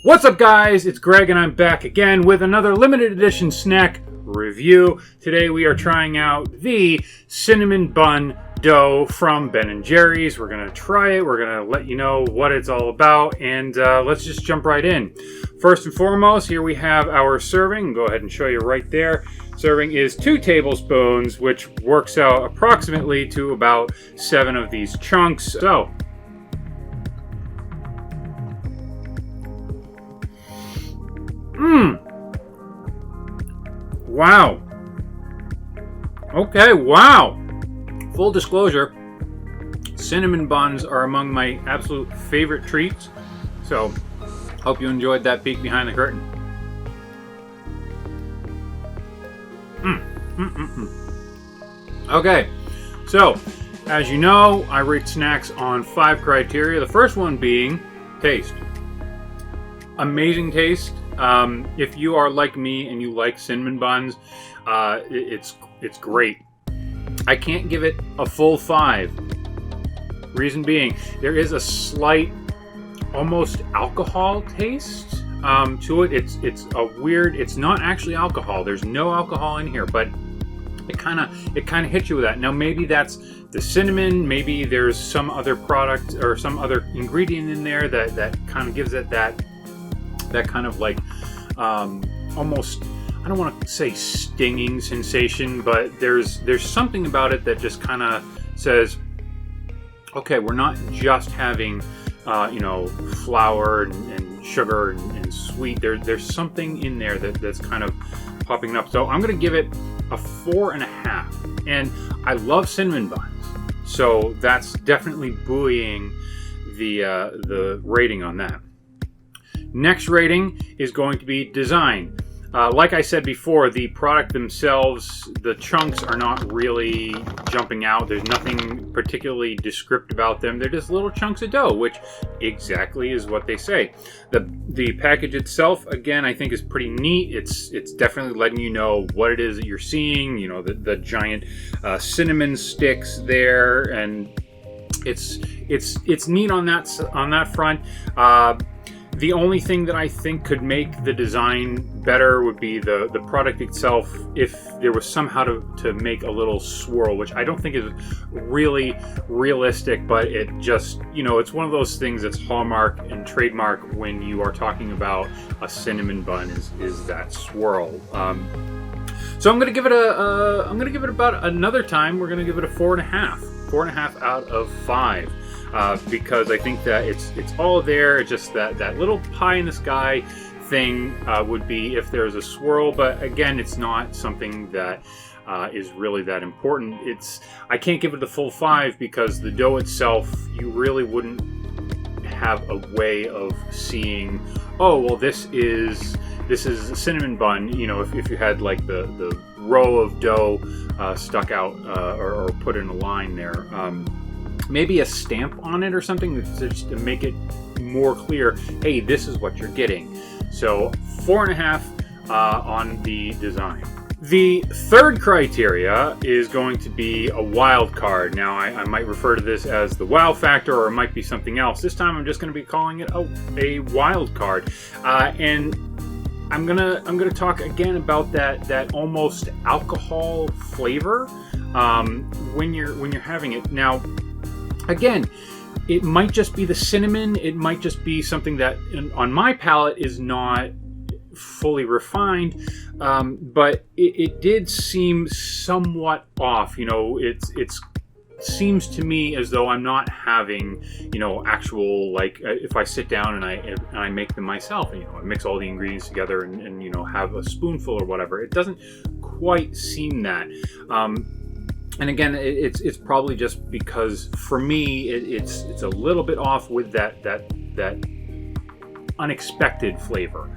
What's up, guys? It's Greg and I'm back again with another limited edition snack review. Today we are trying out the cinnamon bun dough from Ben & Jerry's. We're going to try it. We're going to let you know what it's all about, and let's just jump right in. First and foremost, here we have our serving. Go ahead and show you right there. Serving is 2 tablespoons, which works out approximately to about 7 of these chunks. So, wow. Okay, wow. Full disclosure, cinnamon buns are among my absolute favorite treats. So, hope you enjoyed that peek behind the curtain. Okay, so, as you know, I rate snacks on 5 criteria. The first one being taste. Amazing taste. If you are like me and you like cinnamon buns, it's great. I can't give it a full 5. Reason being, there is a slight, almost alcohol taste to it. It's a weird. It's not actually alcohol. There's no alcohol in here, but it kind of hits you with that. Now maybe that's the cinnamon. Maybe there's some other product or some other ingredient in there that kind of gives it that kind of like almost, I don't want to say stinging sensation, but there's something about it that just kind of says, okay, we're not just having flour and sugar and sweet. There's something in there that's kind of popping up. So I'm going to give it a 4.5. And I love cinnamon buns, so that's definitely buoying the rating on that. Next rating is going to be design. Like I said before, the product themselves, the chunks are not really jumping out. There's nothing particularly descriptive about them. They're just little chunks of dough, which exactly is what they say. The package itself, again, I think is pretty neat. It's definitely letting you know what it is that you're seeing. You know, the giant cinnamon sticks there, and it's neat on that front. The only thing that I think could make the design better would be the product itself, if there was somehow to make a little swirl, which I don't think is really realistic, but it just, it's one of those things that's hallmark and trademark when you are talking about a cinnamon bun is that swirl. So I'm gonna give it about another time. We're gonna give it a 4.5 out of 5. Because I think that it's all there. It's just that little pie in the sky thing would be if there's a swirl, but again, it's not something that is really that important. I can't give it the full 5 because the dough itself, you really wouldn't have a way of seeing, oh well, this is a cinnamon bun. If you had like the row of dough stuck out or put in a line there. Maybe a stamp on it or something just to make it more clear, hey, this is what you're getting. So 4.5 on the design. The third criteria is going to be a wild card. Now I might refer to this as the wow factor, or it might be something else. This time I'm just going to be calling it a wild card. And I'm gonna talk again about that almost alcohol flavor when you're having it. Now, again, it might just be the cinnamon. It might just be something that on my palate is not fully refined, but it did seem somewhat off. It seems to me as though I'm not having, actual, like, if I sit down and I make them myself, and, I mix all the ingredients together and have a spoonful or whatever. It doesn't quite seem that. And again, it's probably just because for me it's a little bit off with that unexpected flavor.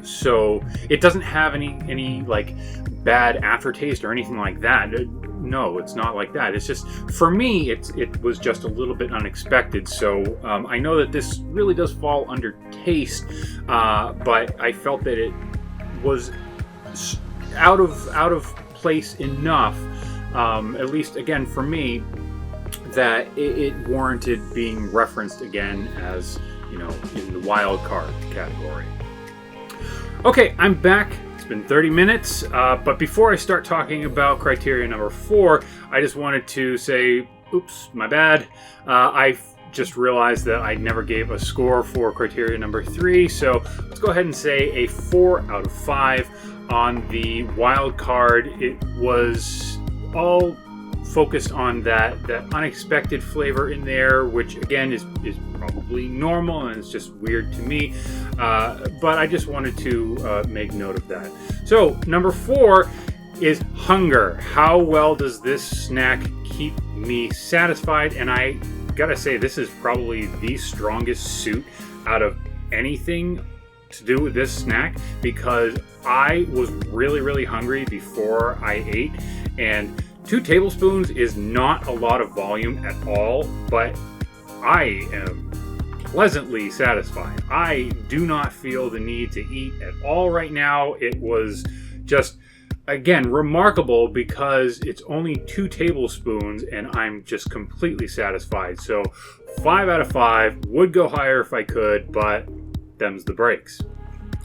So it doesn't have any like bad aftertaste or anything like that. No, it's not like that. It's just, for me, it was just a little bit unexpected. So I know that this really does fall under taste, but I felt that it was out of place enough. At least, again, for me, that it warranted being referenced again as, in the wild card category. Okay, I'm back. It's been 30 minutes, but before I start talking about criteria number 4, I just wanted to say, oops, my bad. I just realized that I never gave a score for criteria number 3, so let's go ahead and say a 4 out of 5 on the wild card. It was all focused on that unexpected flavor in there, which again is probably normal and it's just weird to me, but I just wanted to make note of that. So number 4 is hunger. How well does this snack keep me satisfied? And I gotta say, this is probably the strongest suit out of anything to do with this snack, because I was really hungry before I ate, and 2 tablespoons is not a lot of volume at all, but I am pleasantly satisfied. I do not feel the need to eat at all right now. It was just, again, remarkable because it's only 2 tablespoons and I'm just completely satisfied. So 5 out of 5, would go higher if I could, but them's the breaks.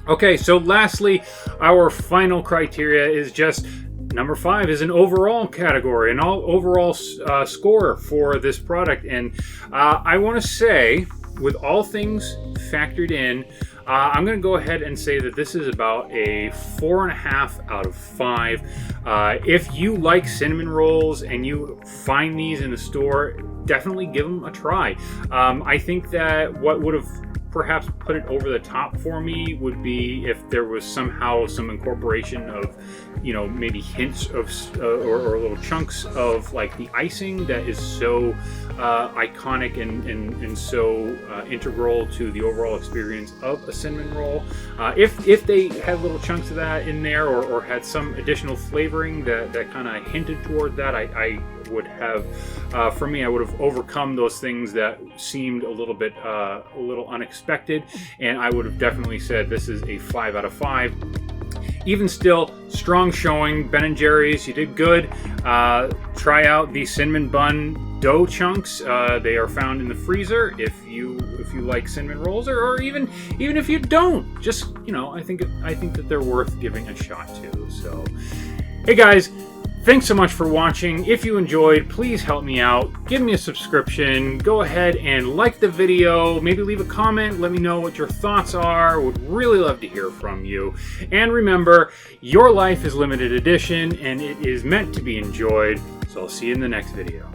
Okay, so lastly, our final criteria is just number 5 is an overall category, an overall score for this product. And I want to say, with all things factored in, I'm going to go ahead and say that this is about a 4.5 out of 5. If you like cinnamon rolls and you find these in the store, definitely give them a try. I think that what would have perhaps put it over the top for me would be if there was somehow some incorporation of, you know, maybe hints of or little chunks of like the icing that is so iconic and so integral to the overall experience of a cinnamon roll. If they had little chunks of that in there, or had some additional flavoring that kind of hinted toward that, I would have, for me, I would have overcome those things that seemed a little unexpected, and I would have definitely said this is a 5 out of 5. Even still, strong showing. Ben & Jerry's, you did good. Try out the cinnamon bun dough chunks. They are found in the freezer if you like cinnamon rolls, or even if you don't. Just, you know, I think that they're worth giving a shot to. So, hey guys, thanks so much for watching. If you enjoyed, please help me out. Give me a subscription. Go ahead and like the video. Maybe leave a comment. Let me know what your thoughts are. Would really love to hear from you. And remember, your life is limited edition and it is meant to be enjoyed. So I'll see you in the next video.